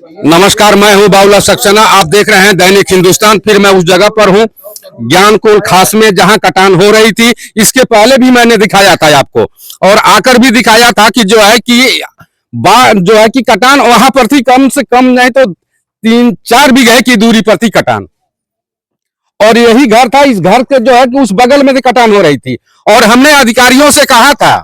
नमस्कार, मैं हूं बाबूलाल सक्सेना। आप देख रहे हैं दैनिक हिंदुस्तान। फिर मैं उस जगह पर हूं ज्ञानकुल खास में जहां कटान हो रही थी। इसके पहले भी मैंने दिखाया था आपको और आकर भी दिखाया था कि जो है कि कटान वहां पर थी। कम से कम नहीं तो 3-4 बीघे की दूरी पर थी कटान और यही घर था। इस घर के जो है कि उस बगल में कटान हो रही थी और हमने अधिकारियों से कहा था,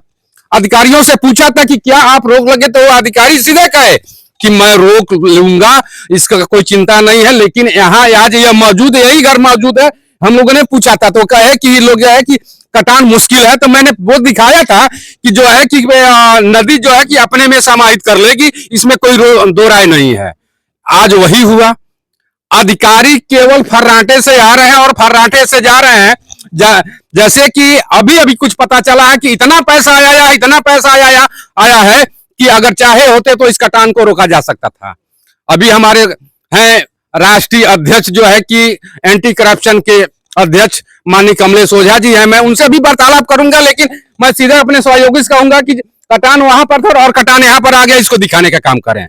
अधिकारियों से पूछा था कि क्या आप रोक लगे, तो वो अधिकारी सीधे कहे कि मैं रोक लूंगा, इसका कोई चिंता नहीं है। लेकिन यहाँ आज यह मौजूद है, यही घर मौजूद है। हम लोगों ने पूछा था तो कहे कि लोग जो है कि कटान मुश्किल है। तो मैंने वो दिखाया था कि जो है कि नदी जो है कि अपने में समाहित कर लेगी, इसमें कोई दो राय नहीं है। आज वही हुआ। अधिकारी केवल फर्राटे से आ रहे हैं और फर्राटे से जा रहे हैं। जैसे कि अभी अभी कुछ पता चला है कि इतना पैसा आया, इतना पैसा आया है कि अगर चाहे होते तो इस कटान को रोका जा सकता था। अभी हमारे हैं राष्ट्रीय अध्यक्ष जो है कि एंटी करप्शन के अध्यक्ष माननीय कमलेश ओझा जी हैं। मैं उनसे भी वार्तालाप करूंगा, लेकिन मैं सीधे अपने सहयोगी से कहूंगा कि कटान वहां पर था और कटान यहां पर आ गया, इसको दिखाने का काम करें।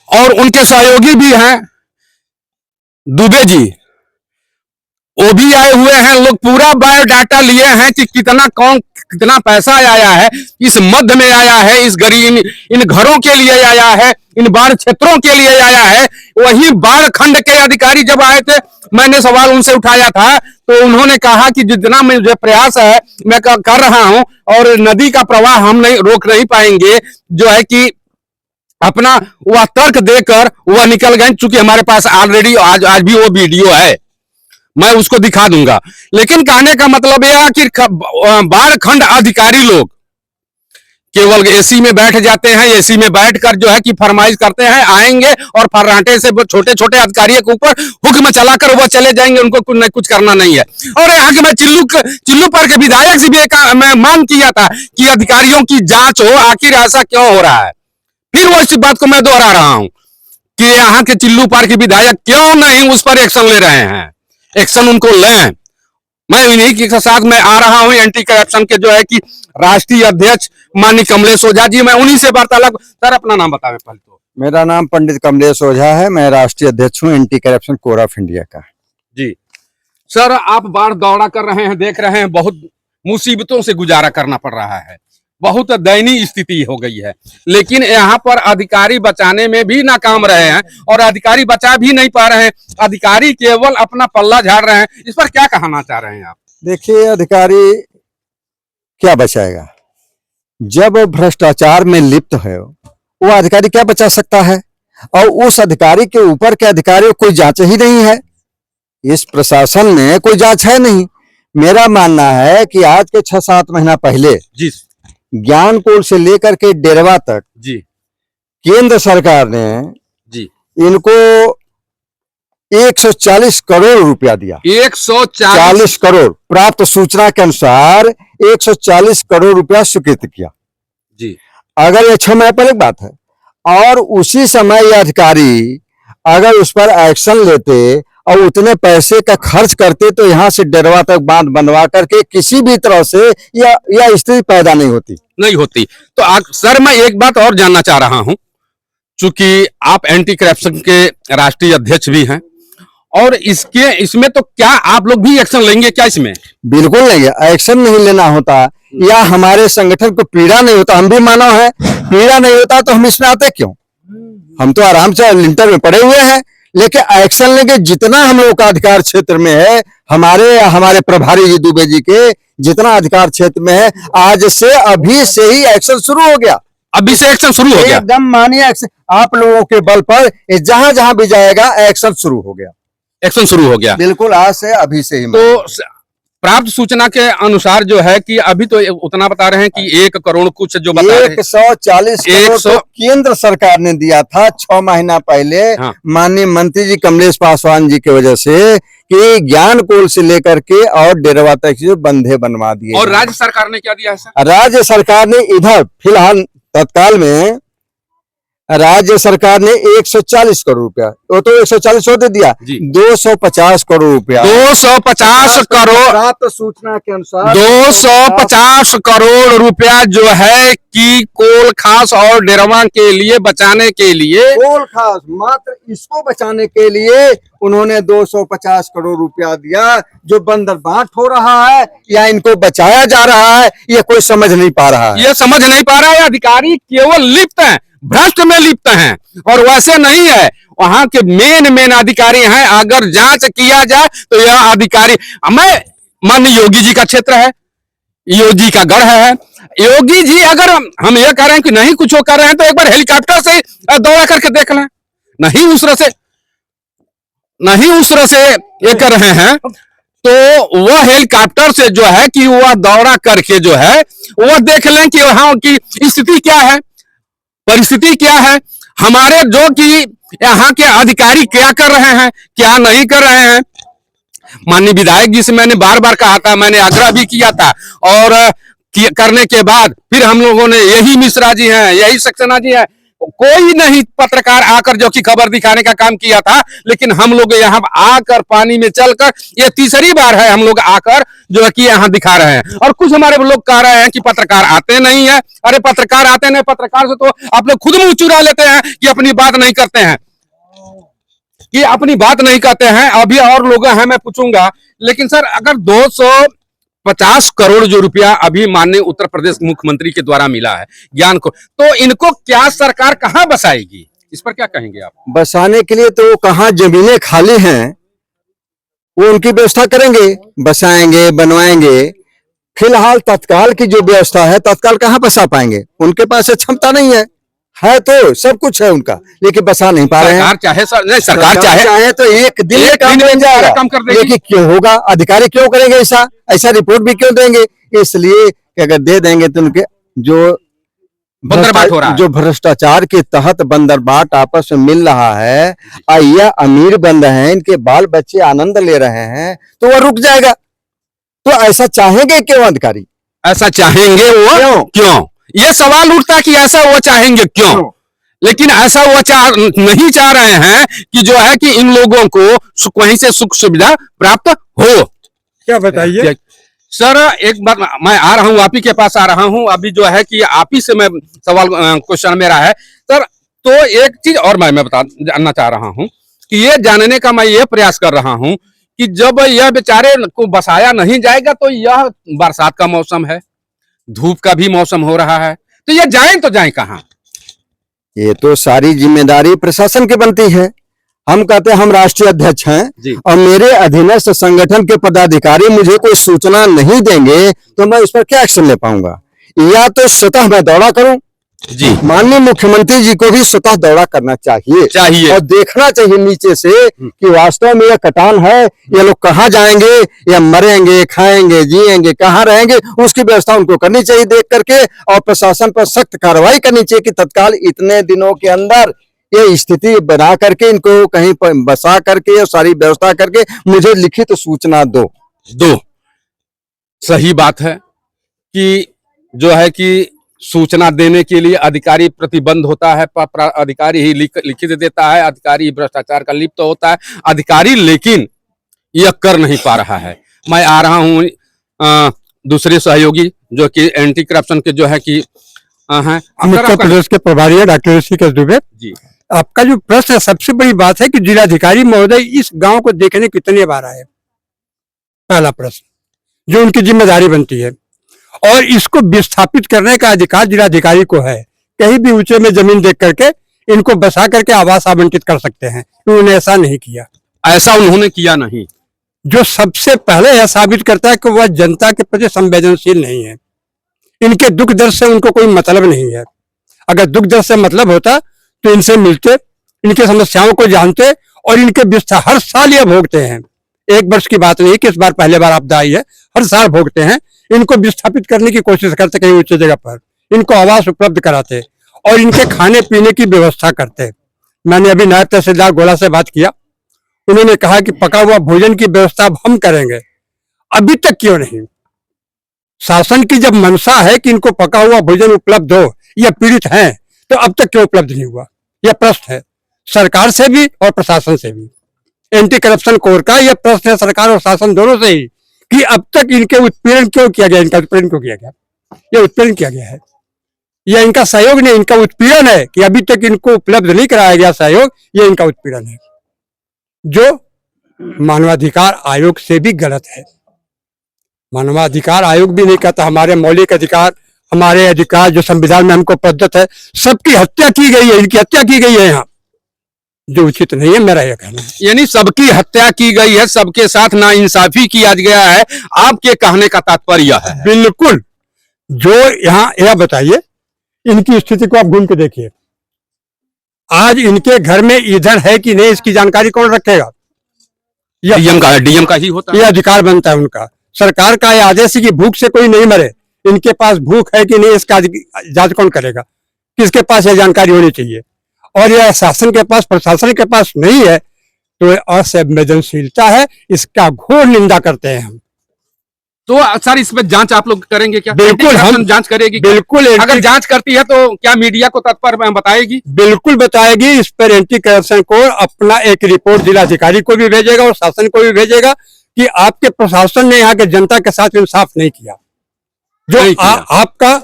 और उनके सहयोगी भी हैं दुबे जी, वो भी आए हुए हैं। लोग पूरा बायोडाटा लिए हैं कि कितना पैसा आया है, इस मध्य में आया है, इस गरीब इन घरों के लिए आया है, इन बाढ़ क्षेत्रों के लिए आया है। वही बाढ़ खंड के अधिकारी जब आए थे, मैंने सवाल उनसे उठाया था तो उन्होंने कहा कि जितना मुझे प्रयास है मैं कर रहा हूं और नदी का प्रवाह हम नहीं रोक नहीं पाएंगे। जो है कि अपना वह तर्क देकर वह निकल गए। चूंकि हमारे पास ऑलरेडी आज भी वो वीडियो है, मैं उसको दिखा दूंगा। लेकिन कहने का मतलब यह है कि बाढ़ खंड अधिकारी लोग केवल एसी में बैठ जाते हैं, एसी में बैठकर जो है कि फरमाइश करते हैं, आएंगे और फर्राटे से छोटे छोटे अधिकारियों के ऊपर हुक्म चलाकर वह चले जाएंगे। उनको कुछ करना नहीं है। और यहाँ के मैं चिल्लू पर के विधायक से भी मैं मांग किया था कि अधिकारियों की जांच हो, आखिर ऐसा क्यों हो रहा है। फिर वो इस बात को मैं दोहरा रहा हूं कि यहाँ के चिल्लू पार के विधायक क्यों नहीं उस पर एक्शन ले रहे हैं। एक्शन उनको लें। मैं इन्हीं के साथ मैं आ रहा हूं एंटी करप्शन के जो है कि राष्ट्रीय अध्यक्ष माननीय कमलेश ओझा जी, मैं उन्हीं से वार्तालाप। सर अपना नाम बतावें पहले तो। मेरा नाम पंडित कमलेश ओझा है, मैं राष्ट्रीय अध्यक्ष हूं anti corruption core of India का। जी सर, आप बाढ़ दौड़ा कर रहे हैं, देख रहे हैं बहुत मुसीबतों से गुजारा करना पड़ रहा है, बहुत दयनीय स्थिति हो गई है। लेकिन यहाँ पर अधिकारी बचाने में भी नाकाम रहे हैं और अधिकारी बचा भी नहीं पा रहे हैं। अधिकारी केवल अपना पल्ला झाड़ रहे हैं। इस पर क्या कहना चाह रहे हैं आप? देखिए, अधिकारी क्या बचाएगा जब भ्रष्टाचार में लिप्त है? वो अधिकारी क्या बचा सकता है? और उस अधिकारी के ऊपर के अधिकारियों कोई जांच ही नहीं है। इस प्रशासन में कोई जांच है नहीं। मेरा मानना है कि आज के 6-7 महीना पहले जी ज्ञानकुल से लेकर के डेरवा तक जी केंद्र सरकार ने जी इनको 140 करोड़ रुपया दिया। 140 करोड़ प्राप्त सूचना के अनुसार 140 करोड़ रुपया स्वीकृत किया जी। अगर ये 6 महीने पहले की बात है और उसी समय ये अधिकारी अगर उस पर एक्शन लेते और उतने पैसे का खर्च करते तो यहाँ से डेरवा तक बांध बनवा करके किसी भी तरह से यह स्थिति पैदा नहीं होती। तो सर मैं एक बात और जानना चाह रहा हूं, चूंकि आप एंटी करप्शन के राष्ट्रीय अध्यक्ष भी हैं और इसमें तो क्या आप लोग भी एक्शन लेंगे क्या इसमें? बिल्कुल नहीं, एक्शन नहीं लेना होता या हमारे संगठन को पीड़ा नहीं होता। हम भी मानव है, पीड़ा नहीं होता तो हम इसमें आते क्यों? हम तो आराम से लिंटर में पड़े हुए हैं। लेकिन एक्शन लेके जितना हम लोगों का अधिकार क्षेत्र में है, हमारे प्रभारी जी दुबे जी के जितना अधिकार क्षेत्र में है, आज से अभी से ही एक्शन शुरू हो गया। अभी से एक्शन शुरू हो गया? एकदम मानिए, आप लोगों के बल पर जहां जहां भी जाएगा एक्शन शुरू हो गया। एक्शन शुरू हो गया बिल्कुल, आज से अभी से ही। तो प्राप्त सूचना के अनुसार जो है कि अभी तो उतना बता रहे हैं कि 1 करोड़ कुछ जो बता रहे हैं 140 करोड़ तो केंद्र सरकार ने दिया था 6 महीना पहले। हाँ। माननीय मंत्री जी कमलेश पासवान जी की वजह से कि ज्ञानकुल से लेकर के और डेरवा तक जो बंधे बनवा दिए। और राज्य सरकार ने क्या दिया है सर? राज्य सरकार ने इधर फिलहाल तत्काल में राज्य सरकार ने 140 करोड़ रुपया, वो तो 140 दे दिया, जी। 250 करोड़ रुपया 250 करोड़ प्राप्त सूचना के अनुसार 250 करोड़ रुपया जो है कि कोल खास और डेरवा के लिए बचाने के लिए, कोल खास मात्र इसको बचाने के लिए उन्होंने 250 करोड़ रुपया दिया। जो बंदरबाट हो रहा है या इनको बचाया जा रहा है, ये कोई समझ नहीं पा रहा है। ये समझ नहीं पा रहा है। अधिकारी केवल लिप्त हैं, भ्रष्ट में लिप्त हैं, और वैसे नहीं है। वहां के मेन अधिकारी हैं। अगर जांच किया जाए तो यह अधिकारी, मैं माननीय योगी जी का क्षेत्र है, योगी का गढ़ है। योगी जी अगर हम ये कह रहे हैं कि नहीं कुछ कर रहे हैं, तो एक बार हेलीकॉप्टर से दौड़ा करके देख लें। नहीं उस तरह से ये कर रहे हैं, तो वह हेलीकॉप्टर से जो है कि वह दौड़ा करके जो है वह देख लें कि वहां की स्थिति क्या है, परिस्थिति क्या है, हमारे जो कि यहाँ के अधिकारी क्या कर रहे हैं, क्या नहीं कर रहे हैं। माननीय विधायक जी से मैंने बार बार कहा था, मैंने आग्रह भी किया था, और करने के बाद फिर हम लोगों ने, यही मिश्रा जी हैं, यही सक्सेना जी हैं, कोई नहीं पत्रकार आकर जो कि खबर दिखाने का काम किया था। लेकिन हम लोग यहाँ आकर पानी में चलकर, ये तीसरी बार है हम लोग आकर जो है कि यहाँ दिखा रहे हैं। और कुछ हमारे लोग कह रहे हैं कि पत्रकार आते नहीं है। अरे पत्रकार आते नहीं, पत्रकार से तो आप लोग खुद मुंह चुरा लेते हैं कि अपनी बात नहीं करते हैं, कि अपनी बात नहीं कहते हैं। अभी और लोग हैं, मैं पूछूंगा। लेकिन सर, अगर 250 करोड़ जो रुपया अभी माननीय उत्तर प्रदेश मुख्यमंत्री के द्वारा मिला है ज्ञान को, तो इनको क्या सरकार कहां बसाएगी? इस पर क्या कहेंगे आप? बसाने के लिए तो कहाँ जमीनें खाली हैं, वो उनकी व्यवस्था करेंगे, बसाएंगे, बनवाएंगे। फिलहाल तत्काल की जो व्यवस्था है, तत्काल कहाँ बसा पाएंगे? उनके पास क्षमता नहीं है तो सब कुछ है उनका, लेकिन बसा नहीं पा रहे हैं। सरकार चाहे सर, नहीं सरकार चाहे तो एक दिन में काम बन जाएगा, काम कर देगी। लेकिन क्यों होगा? अधिकारी क्यों करेंगे ऐसा रिपोर्ट भी क्यों देंगे? इसलिए कि अगर दे देंगे तो उनके जो बंदरबाट हो रहा है, जो भ्रष्टाचार के तहत बंदरबाट आपस में मिल रहा है, यह अमीर बंद हैं, इनके बाल बच्चे आनंद ले रहे हैं, तो वह रुक जाएगा। तो ऐसा चाहेंगे क्यों अधिकारी? ऐसा चाहेंगे वो क्यों? ये सवाल उठता कि ऐसा वो चाहेंगे क्यों? लेकिन ऐसा वो नहीं चाह रहे हैं कि जो है कि इन लोगों को वहीं से सुख सुविधा प्राप्त हो। क्या बताइए सर? एक बार मैं आ रहा हूँ, आप ही के पास आ रहा हूँ। अभी जो है कि आप ही से मैं सवाल, क्वेश्चन मेरा है सर। तो एक चीज और मैं जानना चाह रहा हूँ कि ये जानने का मैं ये प्रयास कर रहा हूँ कि जब यह बेचारे को बसाया नहीं जाएगा, तो यह बरसात का मौसम है, धूप का भी मौसम हो रहा है, तो ये जाएं तो जाएं कहां? ये तो सारी जिम्मेदारी प्रशासन की बनती है। हम कहते हैं हम राष्ट्रीय अध्यक्ष हैं और मेरे अधीनस्थ संगठन के पदाधिकारी मुझे कोई सूचना नहीं देंगे तो मैं इस पर क्या एक्शन ले पाऊंगा? या तो स्वतः मैं दौड़ा करूं जी। माननीय मुख्यमंत्री जी को भी स्वतः दौड़ा करना चाहिए और देखना चाहिए नीचे से कि वास्तव में यह कटान है, ये लोग कहाँ जाएंगे, या मरेंगे, खाएंगे, जिएंगे, कहाँ रहेंगे, उसकी व्यवस्था उनको करनी चाहिए देख करके। और प्रशासन पर सख्त कार्रवाई करनी चाहिए कि तत्काल इतने दिनों के अंदर ये स्थिति बना करके इनको कहीं पर बसा करके और सारी व्यवस्था करके मुझे लिखित सूचना दो। सही बात है कि जो है कि सूचना देने के लिए अधिकारी प्रतिबंध होता है, अधिकारी ही लिखित देता है, अधिकारी भ्रष्टाचार का लिप्त होता है अधिकारी, लेकिन यह कर नहीं पा रहा है। मैं आ रहा हूँ दूसरे सहयोगी जो कि एंटी करप्शन के जो है कि हैं, उत्तर प्रदेश के प्रभारी है डॉक्टर ऋषिकेश दुबे जी। आपका जो प्रश्न है, सबसे बड़ी बात है कि जिलाधिकारी महोदय इस गांव को देखने कितने बार आए? पहला प्रश्न जो उनकी जिम्मेदारी बनती है, और इसको विस्थापित करने का अधिकार जिलाधिकारी को है। कहीं भी ऊंचे में जमीन देख करके इनको बसा करके आवास आवंटित कर सकते हैं, उन्होंने ऐसा नहीं किया। ऐसा उन्होंने किया नहीं, जो सबसे पहले यह साबित करता है कि वह जनता के प्रति संवेदनशील नहीं है। इनके दुख दर्द से उनको कोई मतलब नहीं है। अगर दुख दर्द से मतलब होता तो इनसे मिलते, इनकी समस्याओं को जानते, और इनके विस्तार हर साल ये भोगते हैं। एक वर्ष की बात नहीं कि इस बार पहले बार आपदा आई है, हर साल भोगते हैं। इनको विस्थापित करने की कोशिश करते कहीं ऊंची जगह पर, इनको आवास उपलब्ध कराते और इनके खाने पीने की व्यवस्था करते। मैंने अभी नायब तहसीलदार गोला से बात किया, उन्होंने कहा कि पका हुआ भोजन की व्यवस्था अब हम करेंगे। अभी तक क्यों नहीं? शासन की जब मंशा है कि इनको पका हुआ भोजन उपलब्ध हो, या पीड़ित हैं, तो अब तक क्यों उपलब्ध नहीं हुआ? यह प्रश्न है सरकार से भी और प्रशासन से भी। एंटी करप्शन कोर का यह प्रश्न है सरकार और शासन दोनों से ही कि अब तक इनके उत्पीड़न क्यों किया गया, इनका उत्पीड़न क्यों किया गया। यह उत्पीड़न किया गया है, यह इनका सहयोग नहीं, इनका उत्पीड़न है कि अभी तक इनको उपलब्ध नहीं कराया गया सहयोग, यह इनका उत्पीड़न है जो मानवाधिकार आयोग से भी गलत है। मानवाधिकार आयोग भी नहीं कहता हमारे मौलिक अधिकार, हमारे अधिकार जो संविधान में हमको प्रदत्त है, सबकी हत्या की गई है, इनकी हत्या की गई है यहाँ, जो उचित नहीं है मेरा यह कहना है। यानी सबकी हत्या की गई है, सबके साथ नाइंसाफी किया गया है, आपके कहने का तात्पर्य यह है। बिल्कुल। जो यहाँ यह बताइए इनकी स्थिति को आप घूम के देखिए, आज इनके घर में इधर है कि नहीं इसकी जानकारी कौन रखेगा। डीएम का ही होता है, यह अधिकार बनता है उनका। सरकार का यह आदेश है कि भूख से कोई नहीं मरे, इनके पास भूख है कि नहीं इसका जांच कौन करेगा, किसके पास यह जानकारी होनी चाहिए। और यह शासन के पास, प्रशासन के पास नहीं है, तो असंवेदनशीलता है, इसका घोर निंदा करते हैं हम। तो सर इस पे जांच आप लोग करेंगे क्या? बिल्कुल, हम जांच करेगी क्या? बिल्कुल। अगर जांच करती है तो क्या मीडिया को तत्पर बताएगी? बिल्कुल बताएगी। इस पर एंटी करप्शन कोर अपना एक रिपोर्ट जिलाधिकारी को भी भेजेगा और शासन को भी भेजेगा कि आपके प्रशासन ने यहाँ के जनता के साथ इंसाफ नहीं किया, जो आपका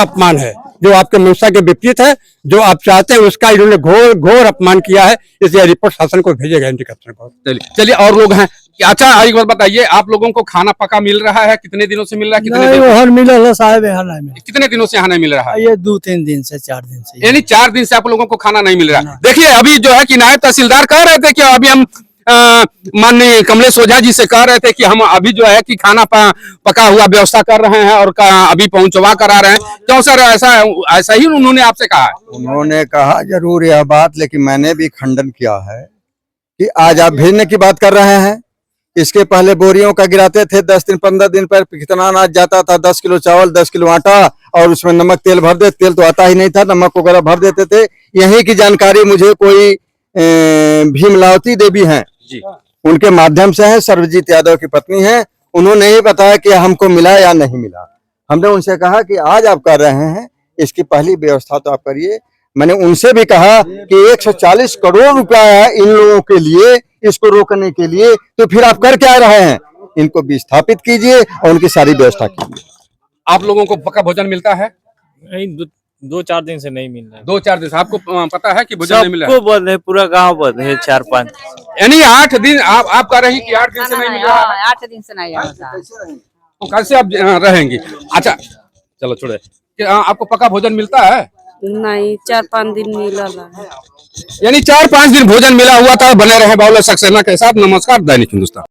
अपमान है, जो आपके मंशा के विपरीत है, जो आप चाहते हैं उसका इन्होंने घोर अपमान किया है। इसलिए रिपोर्ट शासन को भेजेगा एंटी करप्शन कोर। चलिए और लोग हैं। अच्छा एक बात बताइए, आप लोगों को खाना पका मिल रहा है? कितने दिनों से मिल रहा है? कितने दिन साहब यहाँ नहीं मिला। कितने दिनों से यहाँ नहीं मिल रहा है? ये 2-3 दिन से 4 दिन से। यानी 4 दिन से आप लोगों को खाना नहीं मिल रहा है। देखिए अभी जो है कि नायब तहसीलदार कह रहे थे कि अभी हम माननीय कमलेश ओझा जी से कह रहे थे कि हम अभी जो है कि खाना पका हुआ व्यवस्था कर रहे हैं और अभी पहुंचवा करा रहे हैं। क्यों सर ऐसा ही उन्होंने आपसे कहा है? उन्होंने कहा जरूर यह बात, लेकिन मैंने भी खंडन किया है कि आज आप भेजने की बात कर रहे हैं। इसके पहले बोरियों का गिराते थे, 10 दिन 15 दिन पर कितना अनाज जाता था, 10 किलो चावल 10 किलो आटा, और उसमें नमक तेल भर दे, तेल तो आता ही नहीं था, नमक वगैरह भर देते थे। यही की जानकारी मुझे कोई भीमलावती देवी हैं जी, उनके माध्यम से है, सर्वजीत यादव की पत्नी है, उन्होंने ही बताया कि हमको मिला या नहीं मिला। हमने उनसे कहा कि आज आप कर रहे हैं, इसकी पहली व्यवस्था तो आप करिए। मैंने उनसे भी कहा कि 140 करोड़ रुपया है इन लोगों के लिए, इसको रोकने के लिए, तो फिर आप कर क्या रहे हैं? इनको विस्थापित कीजिए और उनकी सारी व्यवस्था कीजिए। आप लोगों को पक्का भोजन मिलता है? नहीं, 2-4 दिन से नहीं मिल रहा है। 2-4 दिन से आपको पता है कि भोजन नहीं मिल रहा है? सबको बंद है, पूरा गांव बंद है 4-5। यानी 8 दिन आप कह रही कि 8 दिन से नहीं मिल रहा है? 8 दिन से नहीं होता। तो कैसे आप रहेंगी? अच्छा चलो छोड़े, आपको पक्का भोजन मिलता है? नहीं, 4-5 दिन मिला है। यानी 4-5 दिन भोजन मिला हुआ था। बने रहे बाबूलाल सक्सेना के साथ। नमस्कार, दैनिक हिंदुस्तान।